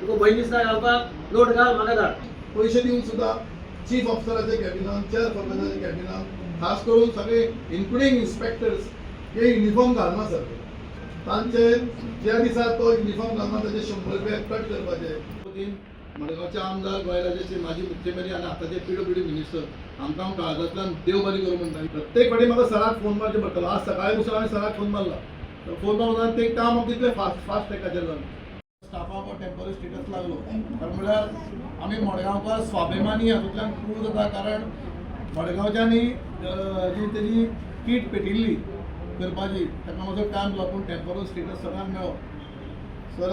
तुका भंय दिसता घालपाक नोट घाल म्हाका धाड. पैसे दिवन सुद्धा चीफ ऑफिसराच्या कॅबिनात चेअर पर्सनाच्या कॅबिनात खास करून सगळे इन्क्लुडिंग इन्स्पेक्टर्स हे युनिफॉर्म घालना सर. तांचे ज्या दिसा तो युनिफॉर्म घालना ताचे 100 रुपया कट करपाचे. मडगांवचे आमदार गोंयराज्याचे माजी मुख्यमंत्री आनी आतांचे PWD मिनिस्टर आमकां काळजांतल्यान देव बरें करूं म्हणटा. प्रत्येक फावटी म्हाका सराक फोन मारचें पडटलो. आज सकाळीं पसून हांवें सराक फोन मारला. फोन मारून ते काम तितलें फास्ट एकाचेर जालें. स्टाफाक टेम्पररी स्टेटस लागलो म्हळ्यार आमी मडगांवकार स्वाभिमानी हातूंतल्यान प्रूव जाता. कारण मडगांवच्यांनी जी तेजी कीट पेटिल्ली करपाची ताका मातसो टायम लागून टेम्पररी स्टेटस सगळ्यांक मेळ्ळो. सर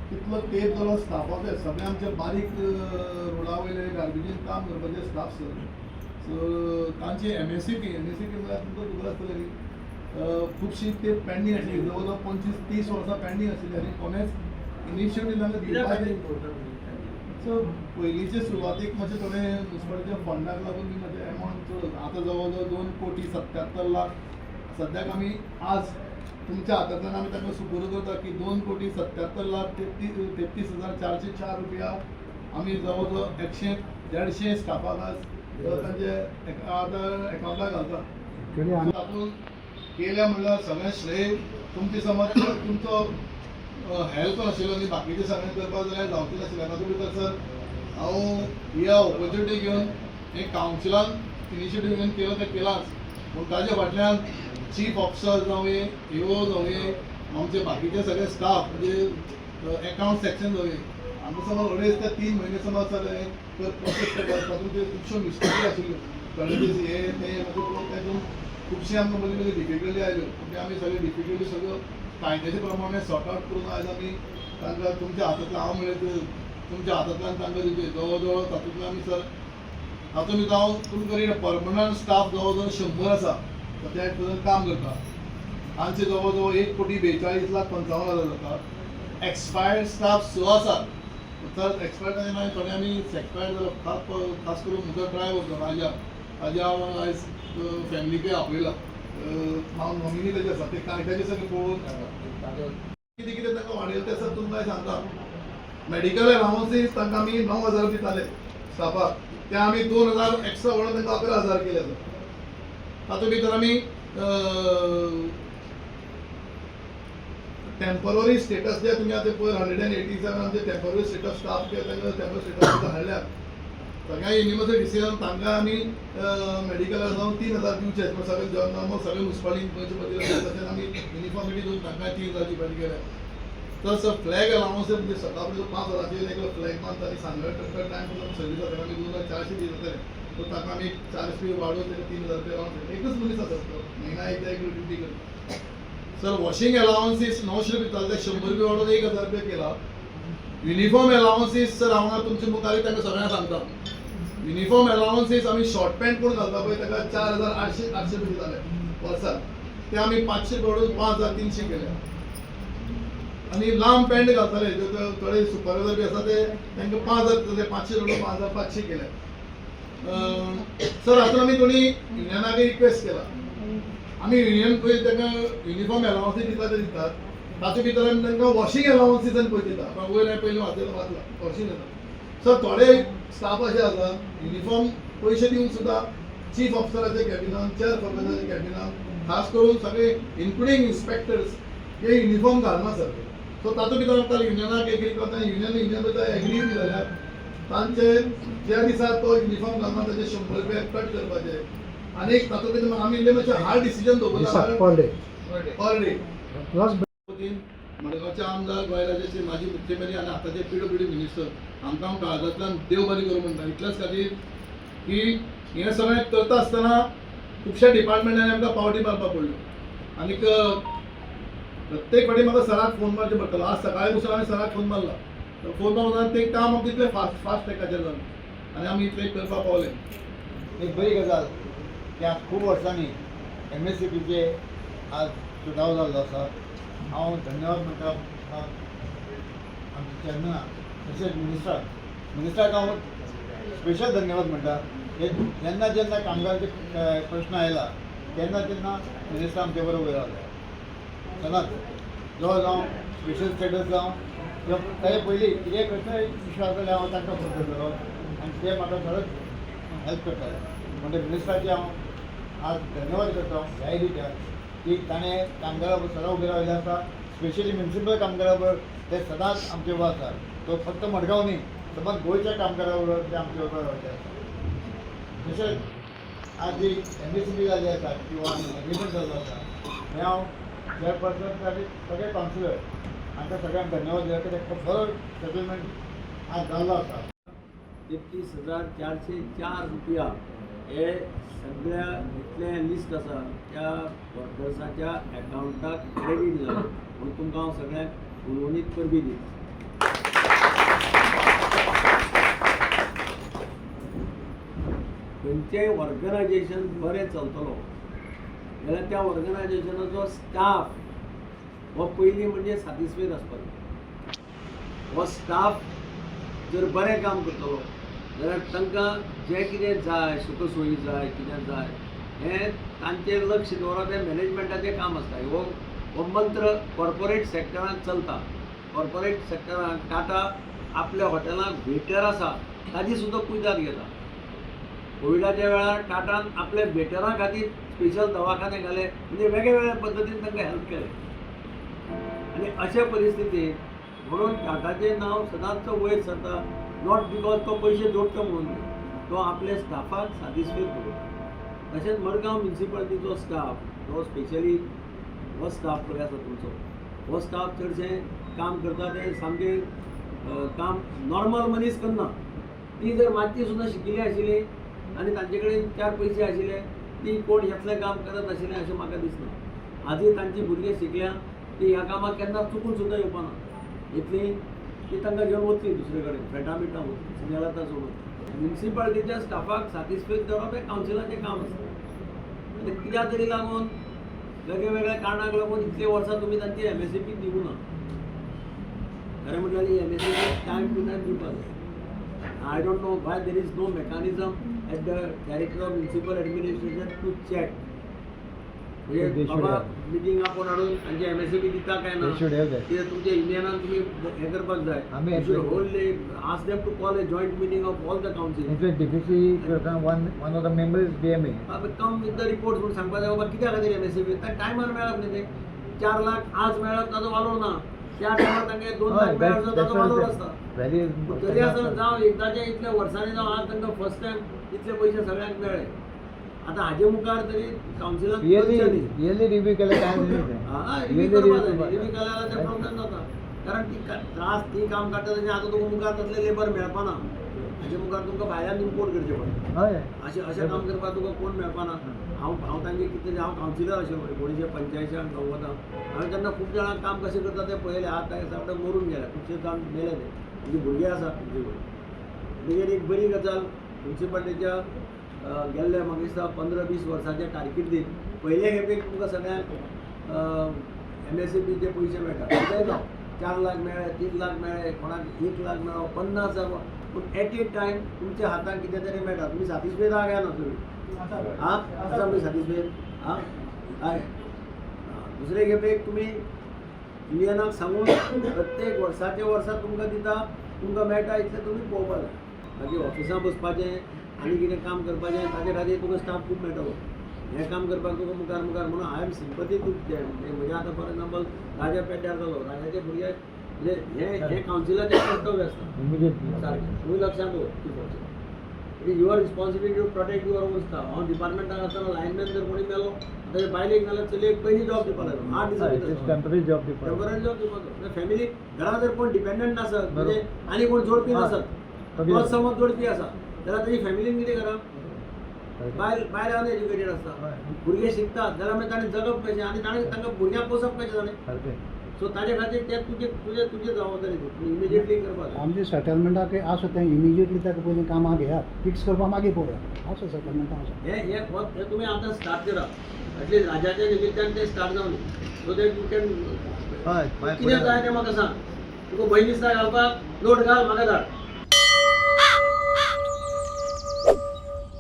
कितलो तेप जालो स्टाफाचे सगळे आमचे बारीक रोडा वयले गार्बेजीन काम करपाचे स्टाफ सर. सो तांची MSCP म्हळ्यार तुमकां खबर आसतलें की खुबशी ते पेंडींग आशिल्ली. जवळ जवळ 25-30 वर्सां पेंडींग आशिल्ली आनी कोणेच इनिशिएटीव तांकां दिवपाचें. सो पयलींचे सुरवातीक मातशें थोडे मुन्सिपालिटीच्या फंडाक लागून बी मातशें एमावंट चड. आतां जवळ जवळ 2,77 लाख सद्याक आमी आज तुमच्या हातांतल्यान आमी तांकां सुपूर्द करता की 2,77,33,404 रुपया आमी जवळ जवळ 100-150 स्टाफाक आज तांचे अकावंटाक घालता. तातूंत केल्या म्हणल्यार सगळें श्रेय तुमचे समज तुमचो हेल्प नाशिल्लो आनी बाकीचे सगळें करपाक जाल्यार जावचें नाशिल्लें. तातूंत भितर सर हांव ह्या ऑपॉर्च्युनिटी घेवन हे कावन्सिलान इनिशिएटीव घेवन केलो तें केलांच. पूण ताजे फाटल्यान चीफ ऑफिसर जावं EO जावं आमचे बाकीचे सगळे स्टाफ म्हणजे अकाउंट सेक्शन जावं आमकां समज अडेच ते 3 म्हयने समज सर प्रोसेस करपाक तातूंत खुबश्यो मिस्टेकी आशिल्ल्यो. कळेजीस हे ते तातूंत खुबशी आमकां मदीं मदीं डिफिकल्टी आयल्यो. म्हणजे आमी सगळ्यो डिफिकल्टी सगळ्यो कायद्याचे प्रमाणे सॉर्ट आउट करून आयज आमी तांकां तुमच्या हातांतल्यान हांव म्हणलें तुमच्या हातांतल्यान तांकां दिवचे. जवळ जवळ तातूंतल्यान आमी सर हातूंत भितर हांव तुमकां परमनंट स्टाफ जवळ जवळ 100 आसा त्या काम करता. तांचे जवळ जवळ 1,42,55,000 जाता. एक्सपायर्ड स्टाफ 6 आसात. तर एक्सपायर्ड थोडे आमी एक्सपायर्ड जालो. खास करून म्हजो ड्रायव्हर राजा हांव आयज फॅमिलीकय आपयला. हांव नॉमिनी तेजे आसा ते कायद्याचे सगळे पळोवन कितें कितें तांकां वाडयलें तें सर तुमकां सांगता. मेडिकल अलावन्सीस तांकां आमी 9,000 दिताले स्टाफाक. ते आमी 2,000 एक्स्ट्रा वाडोवन तांकां 11,000 केले सर. तातूंत भितर आमी टेम्पररी स्टेटस जे तुमी आतां पयर 187 आमचे टेम्पररी स्टेटस स्टाफ जे तांकां टेम्पररी स्टेटस हाडल्यात. सगळ्या युनिवर्सिटी डिसिजन तांकां आमी मेडिकलाक जावन 3,000 दिवचे. सगळे जॉब सगळे मुन्सिपालिटी तशेंच आमी युनिफॉर्मिटी दिवन तांकां 3,000 दिवपाचे केले. तर सर फ्लॅग अलावन्स म्हणजे सकाळ पर्यंत 5,000 एक फ्लॅग मारता आनी सांजवेळ टायम सर्वीस जाता आमी 2,400 दीत जाताले. सो ताका आमी 400 वाडोवन 3,000 रुपया रावन एकच मनीस आसा म्हयना एकदा एक ड्युटी करता. सर वॉशिंग अलावन्सीस 900 दिताले ते 100 रुपया वाडोवन 1,000 रुपया केला. युनिफॉर्म अलावन्सीस सर हांव तुमच्या मुखारी तांकां सगळ्यांक सांगता. युनिफॉर्म अलावन्सीस आमी शॉर्ट पॅन्ट कोण घालता पळय ताका 4,800 रुपया दिताले वर्साक. ते आमी 500 वाडोवन 5,300 केले. आनी लांब पॅन्ट घालताले थोडे सुपरवायझर बी आसा ते तांकां 5,000 दिताले. 500 वाडोवन 5,500 केले. सर हातून आमी थोडी युनियनाक रिक्वेस्ट केला. आमी युनियन पळय तांकां युनिफॉर्म अलावन्सीस दिता ते दितात. तातूंत भितर आमी तांकां वॉशिंग अलावन्सीस पळय दिता. वयर पयलीं वाचला वॉशिंग दिता. सर थोडे स्टाफ अशे आसा युनिफॉर्म पयशे दिवन सुद्धा चीफ ऑफिसराच्या कॅबिनात चेअर पर्सनाच्या कॅबिनात खास करून सगळे इन्क्लुडिंग इन्स्पेक्टर्स हे युनिफॉर्म घालना सर. सो तातूंत भितर आमकां युनियनाक एग्री करता. युनियन भितर एग्री बी जाल्यार तांचे ज्या दिसा तो युनिफॉर्म घालना ताचे 100 रुपया कट करपाचे. आनी तातूंत भितर आमी मातशें हार्ड डिसिजन दवरला पर डे. मडगांवचे आमदार गोंयराज्याचे माजी मुख्यमंत्री आनी आतांचे PWD मिनिस्टर आमकां काळजांतल्यान देव बरें करूं म्हणटा. इतल्याच खातीर की हें सगळें करता आसतना खुबश्या डिपार्टमेंटांनी आमकां पावटी मारपाक पडल्यो. आनीक प्रत्येक फावटी म्हाका सराक फोन मारचें पडटलो. आज सकाळीं पसून हांवें सराक फोन मारला. फोन मारून ते काम तितलें फास्ट एकाचेर जालें आनी आमी इतलें करपाक पावले. एक बरी गजाल की आज खूब वर्सांनी MSCPचे आज सुटावो जाल्लो आसा. हांव धन्यवाद म्हणटा आमच्या चेअरमॅनाक तशेंच मिनिस्टराक हांव स्पेशल धन्यवाद म्हणटा. जेन्ना जेन्ना कामगारांचे प्रश्न आयला तेन्ना तेन्ना मिनिस्टर आमचे बरोबर उबे रावले. सदांच जो जावं स्पेशल स्टेटस जावं ताजे पयलीं कितें खंयचोय इश्यू आसल्यार हांव तांकां फोन करतलो आनी ते म्हाका खरोच हेल्प करताले. म्हणजे मिनिस्टराचे हांव आज धन्यवाद करता ह्या एरिया की ताणें कामगारा बरोबर सदां उबे राविल्ले आसा. स्पेशली म्युनिसिपल कामगारा बरोबर ते सदांच आमचे बरोबर आसा. तो फक्त मडगांव न्ही, समज गोंयच्या कामगारा बरोबर ते आमचे बरोबर रावले आसा. तशेंच आज जी MSCB जाल्ली आसा किंवा एग्रीमेंट जाल्लो आसा हें हांव चेअरपर्सन आनी सगळे कावन्सिलर हांकां सगळ्यांक धन्यवाद दिता कित्याक खूब बरो सेटलमेंट आज जाल्लो आसा. 33,404 रुपया हे सगळ्या इतले लिस्ट आसा त्या वर्कर्साच्या अकाउंटाक क्रेडीट जालें म्हणून तुमकां हांव सगळ्यांक उलोवणीत परबी दिता. खंयचेंय ऑर्गनायजेशन बरें चलतलो जाल्यार त्या ऑर्गनायजेशनाचो स्टाफ हो पयलीं म्हणजे सातिस्फेद आसपाक हो स्टाफ जर बरें काम करतलो जाल्यार तांकां जें कितें जाय सुखसोयी जाय कितें जाय हें तांचेर लक्ष दवरप हें मॅनेजमेंटाचें काम आसता. हो मंत्र कॉर्पोरेट सेक्टरांत चलता. कॉर्पोरेट सेक्टरांत टाटा आपल्या हॉटेलांत वेटर आसा ताजी सुद्दां कुयदाद घेता. कोविडाच्या वेळार टाटान आपल्या वेटरां खातीर स्पेशल दवाखाने घाले म्हणजे वेगळ्या पद्दतीन तांकां हेल्प केलें. आनी अशे परिस्थितींत म्हणून टाटाचें नांव सदांच वयर सरता नॉट बिकॉज तो पयशे जोडटा म्हणून तो आपल्या स्टाफाक सातिस्फेद दवरता. तशेंच मडगांव म्युनिसिपालिटीचो स्टाफ तो स्पेशली हो स्टाफ पळय आसा तुमचो हो स्टाफ चडशें काम करता तें सामकें काम नॉर्मल मनीस करना. ती जर मातशी सुद्दां शिकिल्ली आशिल्ली आनी तांचे कडेन 4 पयशे आशिल्ले ती कोण येतलें काम करत आशिल्लें अशें म्हाका दिसना. आजूय तांची भुरगीं शिकल्या ती ह्या कामाक केन्ना चुकून सुद्दां येवपाना. इतली ती तांकां घेवन वतली दुसरे कडेन फ्लॅटा बिटा वतली सिंगल आतां सोडून. म्युनिसिपालिटीच्या स्टाफाक सातिस्फेद दवरप हें कावन्सिलाचें काम आसता. आनी कित्या तरी लागून वेगळ्या कारणाक लागून इतले वर्सां तुमी तांची MSCB दिवूं ना. खरें म्हणल्यार ही MSCB टायम टू टायम दिवपाक जाय. I don't know why there is no mechanism at the Director of Municipal Administration to check. म्हणजे बाबा मिटींग आपण हाडून तांचे MSCB दिता काय ना कित्याक तुमच्या युनियनान तुमी हें करपाक जाय. Hold ask them to call a joint meeting of all the council. In fact, DPC one of the members is DMA. Come with the report म्हणून सांगपाक जाय बाबा कित्या खातीर MSCB टायमार मेळप न्ही ते 4 लाख आज मेळप ताजो वालोर ना. त्या टायमार तांकां 2 लाख मेळप जाता ताजो वालोर आसता. तरी आसतना जावं एकदाचे इतल्या वर्सांनी जावं आज तांकां फर्स्ट टायम इतले पयशे सगळ्यांक मेळ्ळे. आतां हाजे मुखार तरी कावन्सिलान इयरली रिव्यू केल्यार काय रिव्यू केल्यार ते प्रॉब्लेम जाता. कारण ती त्रास ती काम काडटा तशें आतां तुका मुखार तसलें लेबर मेळपाना. हाजे मुखार तुमकां भायल्यान इम्पोर्ट करचें पडटा. अशें काम करपाक तुका कोण मेळपाना. हांव तांचे कितें हांव कावन्सिलर आशिल्लो 1985-90 हांवें तेन्ना खूब जाणांक काम कशें करता तें पळयलें. आतां सामकें मरून गेल्या खुबशे जाण मेले ते म्हणजे भुरगे आसा तुमचे कडेन. म्हणजे एक बरी गजाल म्युनिसिपालिटीच्या गेल्ल्या म्हाका दिसता 15-20 वर्सांच्या कारकिर्दीत पयले खेपेक तुमकां सगळ्यांक MSCBचे पयशे मेळटा. कितेंय जावं 4 लाख मेळ्ळे 3 लाख मेळ्ळे कोणाक 1 लाख मेळ्ळो 50 जावं पूण एट ए टायम तुमच्या हातांत कितें तरी मेळटा. तुमी सातिस्फेद आहा काय ना तुमी आसा तुमी सातिस्फेद हय. दुसरे खेपेक तुमी युनियनाक सांगून प्रत्येक वर्साच्या वर्सा तुमकां दिता तुमकां मेळटा इतलें तुमी पळोवपाक जाय. मागीर ऑफिसां बसपाचें आनी कितें काम करपाचें ताचे खातीर तुका स्टाफ खूब मेळटलो. हें काम करपाक तुका मुखार म्हणून I am sympathy to them. म्हणजे आतां फॉर एग्जांपल राजा पेड्ड्यार जालो राजाचे भुरगे म्हणजे हे कावन्सिलाचें कर्तव्य आसता सारकें. तुमी लक्षांत दवर it is your responsibility to protect your own staff. हांव डिपार्टमेंटाक आसतना लायनमॅन जर कोणी मेलो ताच्या बायलेक नाल्यार चलयेक पयलीं जॉब दिवपाक लागलो 8 दिसां टेम्पररी जॉब दिवपाचो. फॅमिली घरा जर कोण डिपेंडंट आसत म्हणजे आनी कोण जोडपी नासत तोच समज जोडपी आसा जाल्यार ताची फॅमिलीन कितें करप. भायर रावन एज्युकेटेड आसता भुरगे शिकतात जाल्यार मागीर ताणें जगप कशें आनी तांकां भुरग्यांक पोसप कशें जालें. सो ताचे खातीर ते तुजे जबाबदारी इमिजिएटली करपाक. आमचे सेटलमेंटाक आसा तें इमिजिएटली ताका पयलीं कामाक घेयात फिक्स करपाक मागीर पळोवया आसा सेटलमेंटा आसा. हे तुमी आतां स्टार्ट करा एटलीस्ट राजाच्या निमित्यान ते स्टार्ट जावन सो दॅट यू कॅन कितें जाय तें म्हाका सांग. तुका भंय दिसता घालपाक नोट घाल म्हाका धाड.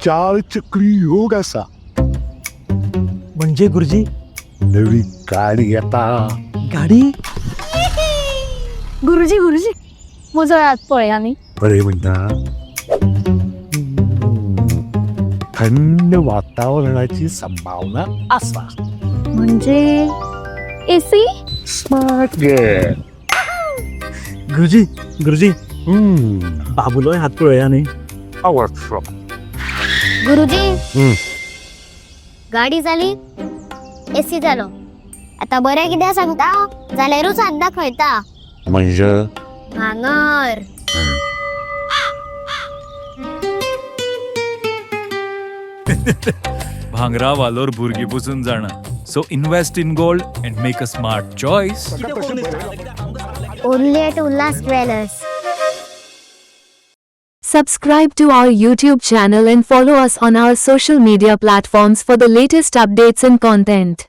चार चक्री योग असा म्हणजे गुरुजी नवी गाडी येता. गाडी गुरुजी गुरुजी म्हजो हात पळया न्ही. बरें म्हणटा थंड वातावरणाची संभावना आसा. म्हणजे एसी. Smart gate. गुरुजी गुरुजी बाबूलोय हात पळया न्ही. Power from. गुरुजी गाडी जाली एसी जालो आता बरें कितें सांगता जाल्यारूच हात दाखयता. म्हणजे भांगर. भांगरा वालोर भुरगीं पसून जाणा. So invest in gold and make a smart choice. Only at Ullas Dwellers. Subscribe to our YouTube channel and follow us on our social media platforms for the latest updates and content.